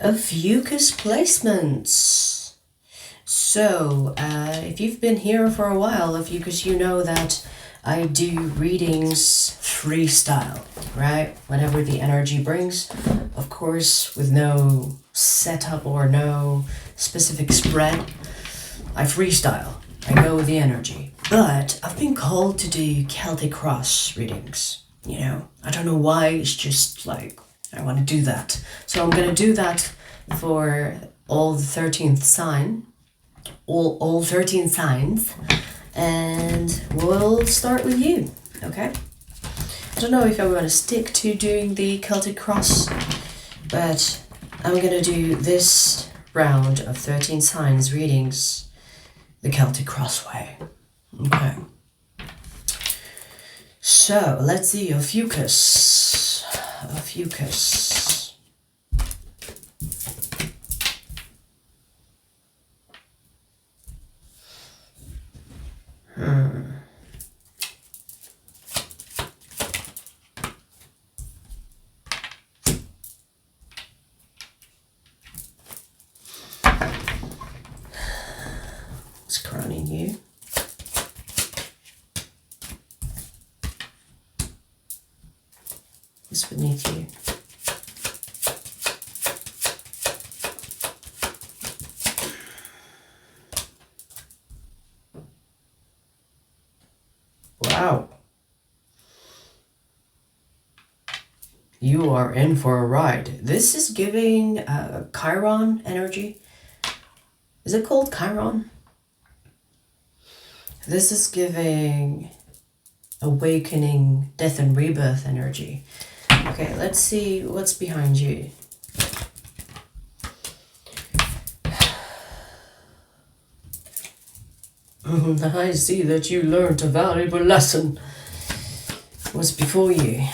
Ophiuchus placements. So, if you've been here for a while, Ophiuchus, you know that I do readings freestyle, right? Whenever the energy brings, of course, with no setup or no specific spread, I freestyle. I go with the energy. But I've been called to do Celtic cross readings. You know, I don't know why, it's just like, I want to do that. So I'm going to do that for all the 13th sign, all 13 signs, and we'll start with you, okay? I don't know if I'm going to stick to doing the Celtic cross, but I'm going to do this round of 13 signs readings the Celtic cross way, okay? So, let's see, Ophiuchus. It's crowning you. It's beneath you. Wow. You are in for a ride. This is giving Chiron energy. Is it called Chiron? This is giving awakening, death and rebirth energy. Okay, let's see what's behind you. I see that you learned a valuable lesson. What's before you?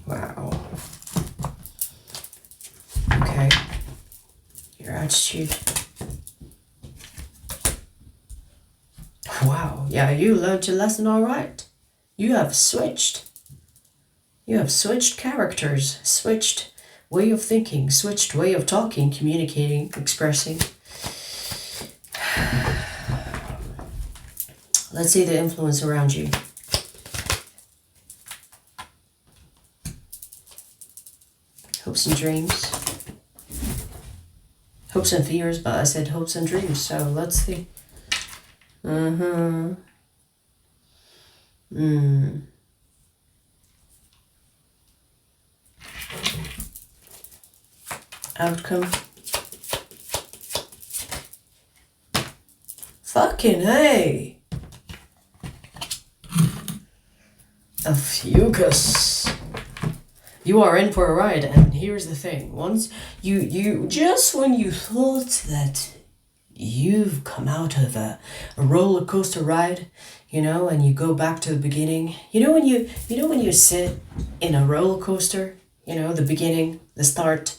Wow. Okay. Your attitude. Wow. Yeah, you learned your lesson all right. You have switched. You have switched characters, switched way of thinking, switched way of talking, communicating, expressing. Let's see the influence around you. Hopes and dreams. Hopes and fears, but I said hopes and dreams, so let's see. Outcome. Fucking hey! Ophiuchus. You are in for a ride, and here's the thing. Once you just when you thought that you've come out of a roller coaster ride, you know, and you go back to the beginning. You know when you sit in a roller coaster, you know, the beginning, the start,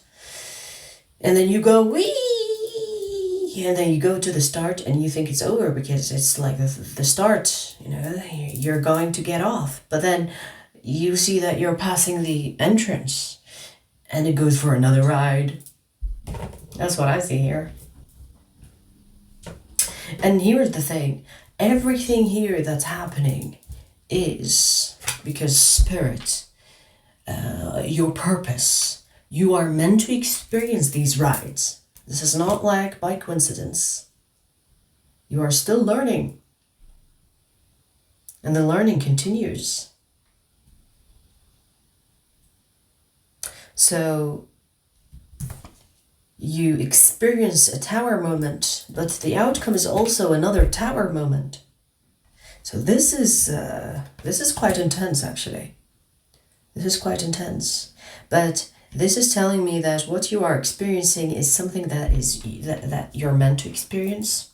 and then you go wee, and then you go to the start, and you think it's over because it's like the start, you know, you're going to get off, but then you see that you're passing the entrance, and it goes for another ride. That's what I see here. And here's the thing, everything here that's happening is because spirit, your purpose, you are meant to experience these rides. This is not like by coincidence. You are still learning. And the learning continues. So you experience a tower moment, but the outcome is also another tower moment. So this is quite intense, actually. This is quite intense. But this is telling me that what you are experiencing is something that you're meant to experience.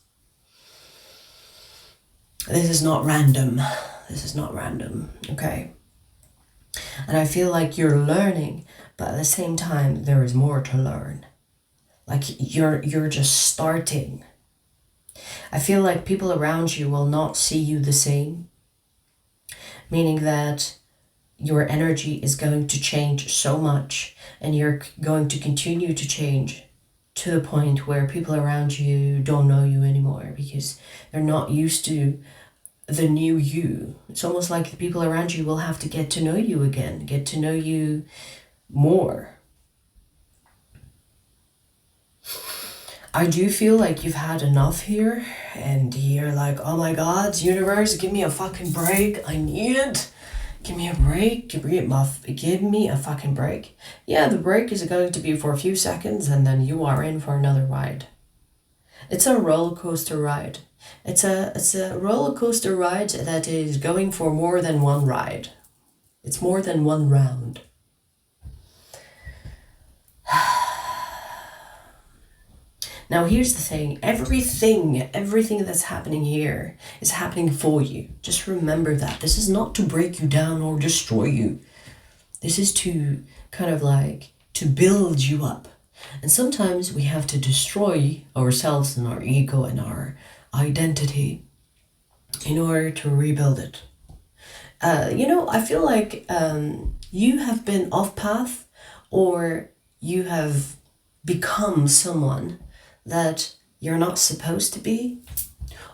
This is not random. This is not random, okay? And I feel like you're learning, but at the same time, there is more to learn. Like you're just starting. I feel like people around you will not see you the same, meaning that your energy is going to change so much, and you're going to continue to change to the point where people around you don't know you anymore because they're not used to the new you. It's almost like the people around you will have to get to know you again, get to know you more. I do feel like you've had enough here, and you're like, oh my god, universe, give me a fucking break. I need it. Give me a break. Give me a fucking break. Yeah, the break is going to be for a few seconds, and then you are in for another ride. It's a roller coaster ride. It's a roller coaster ride that is going for more than one ride. It's more than one round. Now here's the thing, everything that's happening here is happening for you. Just remember that. This is not to break you down or destroy you. This is to kind of like, to build you up. And sometimes we have to destroy ourselves and our ego and our identity in order to rebuild it. I feel like you have been off path, or you have become someone that you're not supposed to be,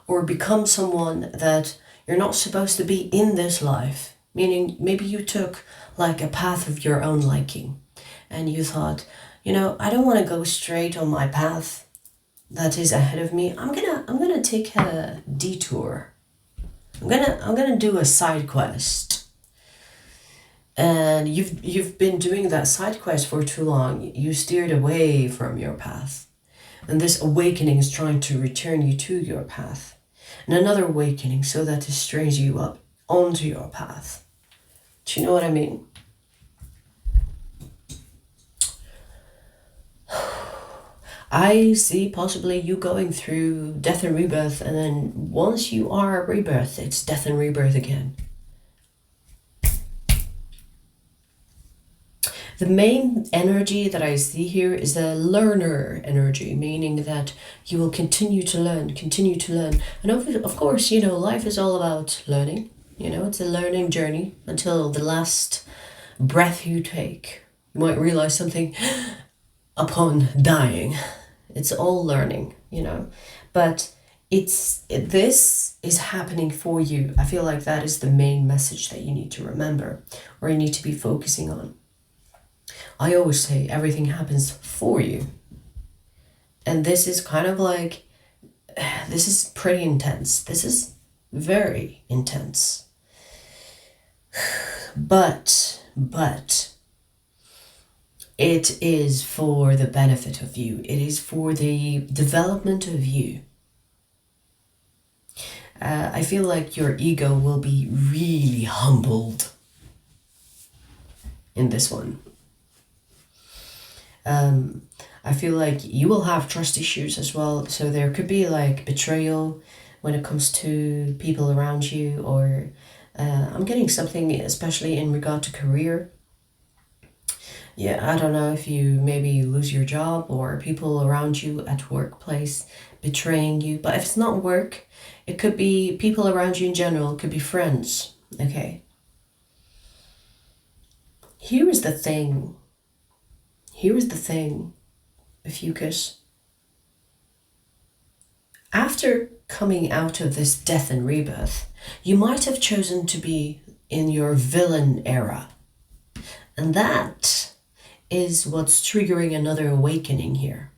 or become someone that you're not supposed to be in this life. Meaning maybe you took like a path of your own liking, and you thought, I don't want to go straight on my path that is ahead of me. I'm gonna take a detour. I'm gonna do a side quest. And you've been doing that side quest for too long. You steered away from your path. And this awakening is trying to return you to your path. And another awakening so that it strains you up onto your path. Do you know what I mean? I see possibly you going through death and rebirth, and then once you are rebirth, it's death and rebirth again. The main energy that I see here is the learner energy, meaning that you will continue to learn. And of course, life is all about learning. It's a learning journey until the last breath you take. You might realize something upon dying. It's all learning, but this is happening for you. I feel like that is the main message that you need to remember, or you need to be focusing on. I always say everything happens for you. And this is kind of like, this is pretty intense. This is very intense. But it is for the benefit of you. It is for the development of you. I feel like your ego will be really humbled in this one. I feel like you will have trust issues as well. So there could be like betrayal when it comes to people around you, or I'm getting something especially in regard to career. Yeah, I don't know if you maybe lose your job, or people around you at workplace betraying you. But if it's not work, it could be people around you in general. It could be friends. Okay. Here is the thing, Ophiuchus. After coming out of this death and rebirth, you might have chosen to be in your villain era. And that is what's triggering another awakening here.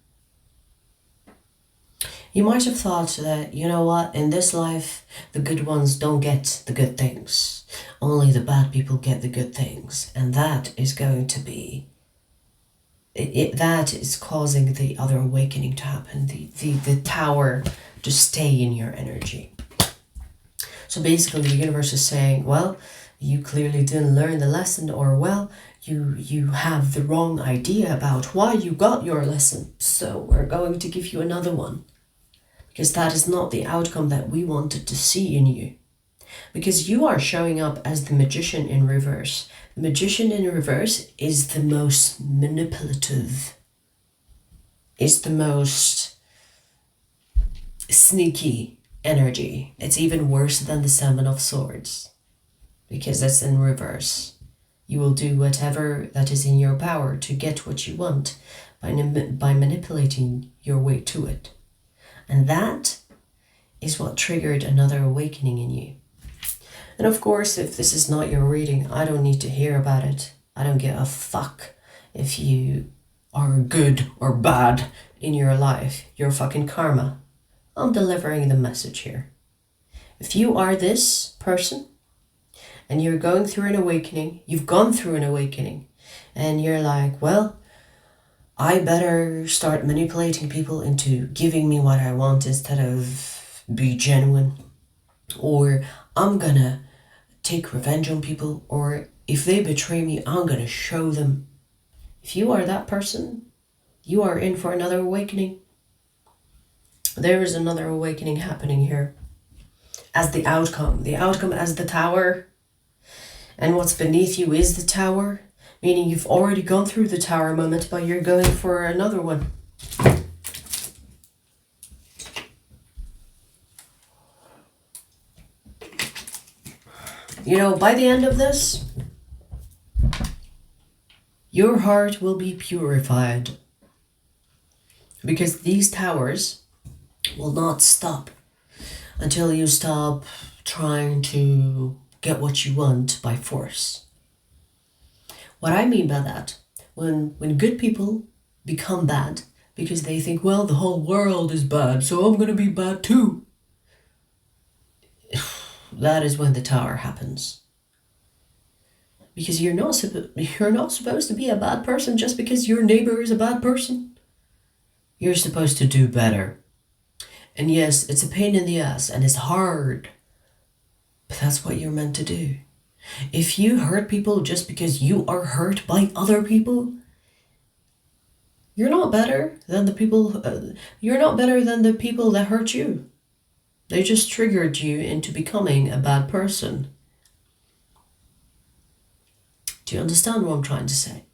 You might have thought that, in this life, the good ones don't get the good things. Only the bad people get the good things. And that is going to be, that is causing the other awakening to happen, the tower to stay in your energy. So basically the universe is saying, well, you clearly didn't learn the lesson, or well, you have the wrong idea about why you got your lesson. So we're going to give you another one. Because that is not the outcome that we wanted to see in you. Because you are showing up as the magician in reverse. The magician in reverse is the most manipulative, is the most sneaky energy. It's even worse than the Seven of Swords because it's in reverse. You will do whatever that is in your power to get what you want by manipulating your way to it. And that is what triggered another awakening in you. And of course, if this is not your reading, I don't need to hear about it. I don't give a fuck if you are good or bad in your life. You're fucking karma. I'm delivering the message here. If you are this person and you're going through an awakening, you've gone through an awakening, and you're like, well, I better start manipulating people into giving me what I want instead of be genuine, or I'm gonna take revenge on people, or if they betray me, I'm gonna show them. If you are that person, you are in for another awakening. There is another awakening happening here as the outcome as the Tower, and what's beneath you is the Tower, meaning you've already gone through the Tower moment, but you're going for another one. You know, by the end of this, your heart will be purified, because these towers will not stop until you stop trying to get what you want by force. What I mean by that, when good people become bad because they think, well, the whole world is bad, so I'm going to be bad too. That is when the Tower happens. Because you're not supposed to be a bad person just because your neighbor is a bad person. You're supposed to do better. And yes, it's a pain in the ass and it's hard, but that's what you're meant to do. If you hurt people just because you are hurt by other people, you're not better than the people. You're not better than the people that hurt you. They just triggered you into becoming a bad person. Do you understand what I'm trying to say?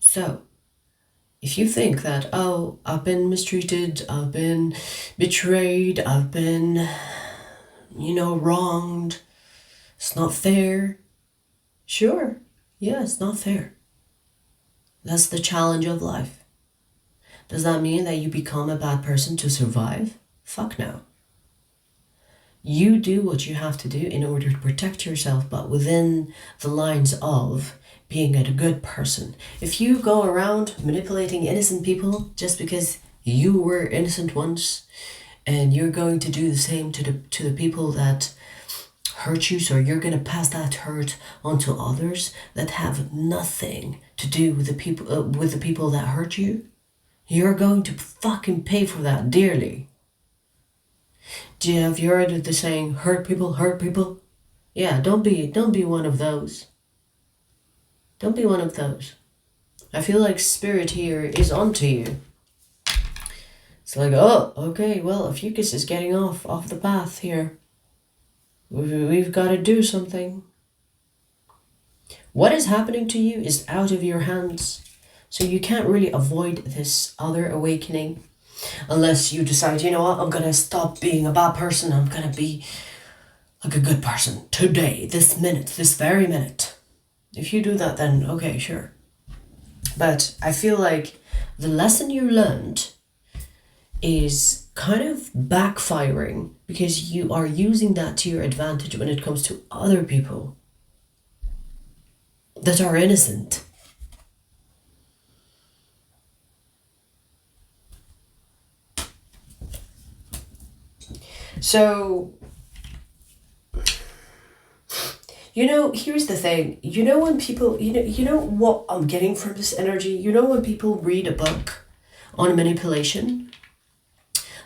So, if you think that, oh, I've been mistreated, I've been betrayed, I've been, wronged, it's not fair. Sure, yeah, it's not fair. That's the challenge of life. Does that mean that you become a bad person to survive? Fuck no. You do what you have to do in order to protect yourself, but within the lines of being a good person. If you go around manipulating innocent people just because you were innocent once, and you're going to do the same to the people that hurt you, so you're going to pass that hurt onto others that have nothing to do with the people that hurt you, you're going to fucking pay for that dearly. Have you heard the saying, hurt people, hurt people? Yeah, don't be one of those. Don't be one of those. I feel like spirit here is onto you. It's like, oh, okay, well, Ophiuchus is getting off the path here. We've got to do something. What is happening to you is out of your hands. So you can't really avoid this other awakening. Unless you decide, you know what, I'm going to stop being a bad person. I'm going to be like a good person today, this minute, this very minute. If you do that, then okay, sure. But I feel like the lesson you learned is kind of backfiring because you are using that to your advantage when it comes to other people that are innocent. So, here's the thing. When people, you know what I'm getting from this energy? When people read a book on manipulation?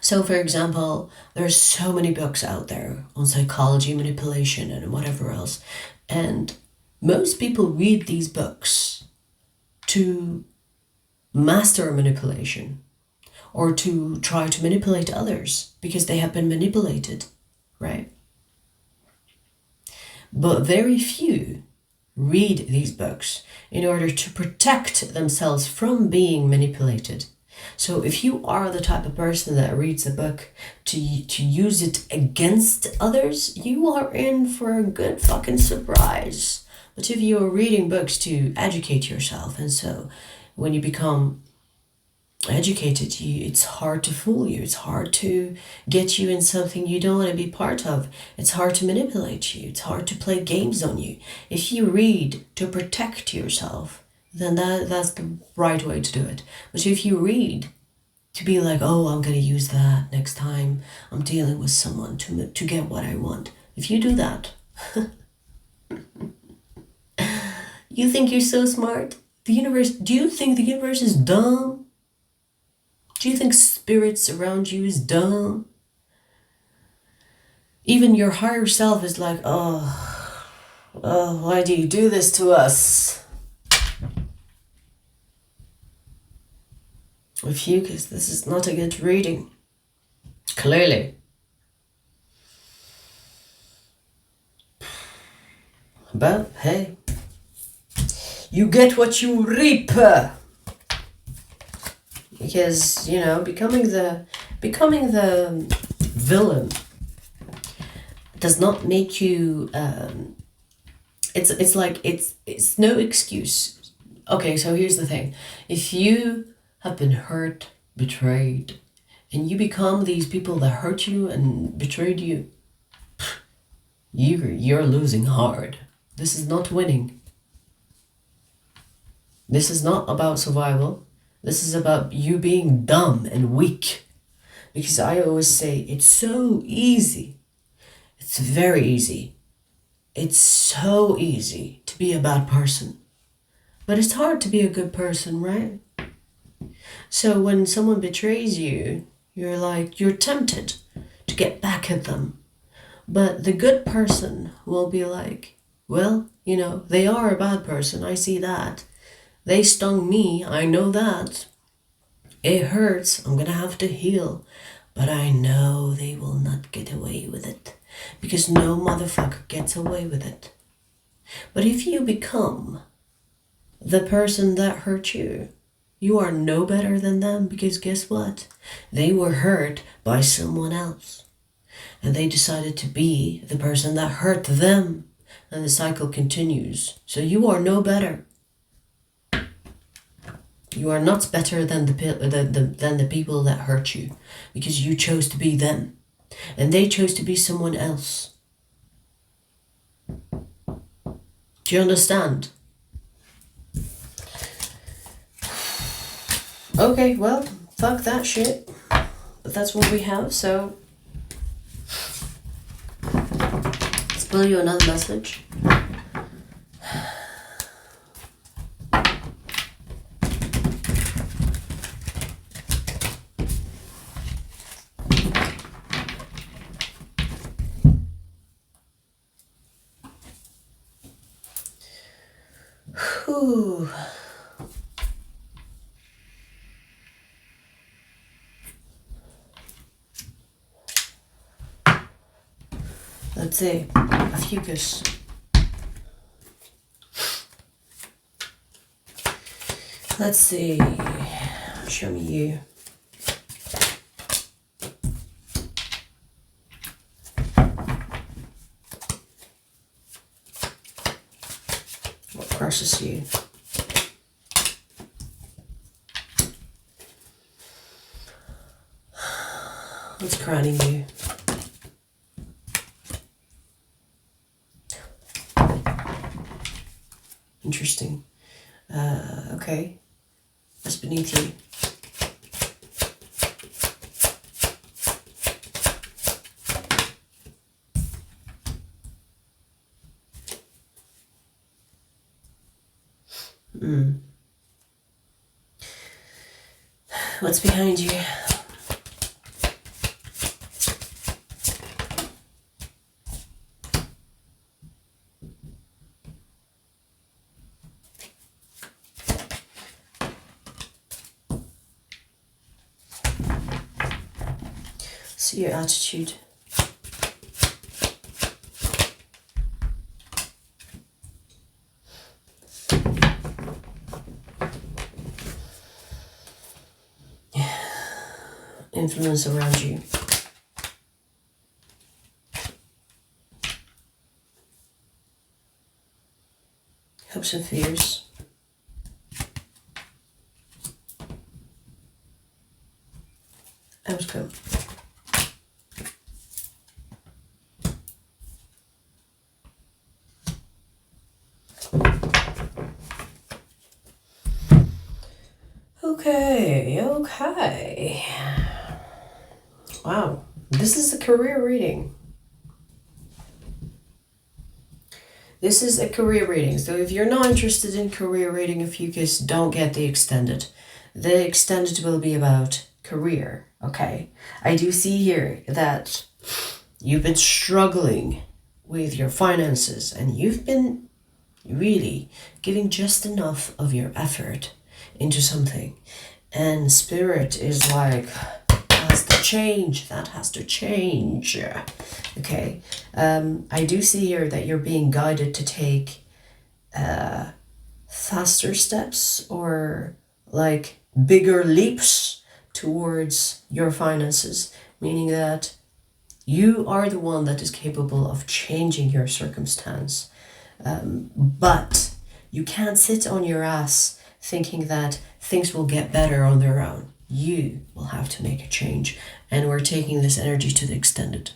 So, for example, there's so many books out there on psychology, manipulation, and whatever else. And most people read these books to master manipulation or to try to manipulate others because they have been manipulated, right? But very few read these books in order to protect themselves from being manipulated. So if you are the type of person that reads a book to use it against others, you are in for a good fucking surprise. But if you are reading books to educate yourself, and so when you become educated, it's hard to fool you. It's hard to get you in something you don't want to be part of. It's hard to manipulate you. It's hard to play games on you. If you read to protect yourself, then that's the right way to do it. But if you read to be like, oh, I'm going to use that next time I'm dealing with someone to get what I want. If you do that, you think you're so smart? The universe, do you think the universe is dumb? Do you think spirits around you is dumb? Even your higher self is like, oh, why do you do this to us? Ophiuchus, this is not a good reading. Clearly. But hey, you get what you reap. Because, you know, becoming the villain does not make you it's no excuse. Okay, so here's the thing. If you have been hurt, betrayed, and you become these people that hurt you and betrayed you, you're losing hard. This is not winning. This is not about survival. This is about you being dumb and weak. Because I always say, it's so easy. It's very easy. It's so easy to be a bad person. But it's hard to be a good person, right? So when someone betrays you, you're tempted to get back at them. But the good person will be like, well, you know, they are a bad person. I see that. They stung me, I know that. It hurts, I'm gonna have to heal. But I know they will not get away with it. Because no motherfucker gets away with it. But if you become the person that hurt you, you are no better than them, because guess what? They were hurt by someone else. And they decided to be the person that hurt them. And the cycle continues. So you are no better. You are not better than the people that hurt you, because you chose to be them, and they chose to be someone else. Do you understand? Okay, well, fuck that shit. But that's what we have, so let's pull you another message. Whew. Let's see, Ophiuchus. Let's see, show me you. What crushes you? What's crowning you? Interesting. Okay. What's beneath you? What's behind you? See your attitude. influence around you. Hopes and fears. Outcome. Okay. Wow, this is a career reading. This is a career reading. So if you're not interested in career reading, Ophiuchus, don't get the extended. The extended will be about career, okay? I do see here that you've been struggling with your finances and you've been really giving just enough of your effort into something. And Spirit is like, that has to change. Okay. I do see here that you're being guided to take faster steps or like bigger leaps towards your finances, meaning that you are the one that is capable of changing your circumstance. But you can't sit on your ass thinking that things will get better on their own. You will have to make a change. And we're taking this energy to the extended.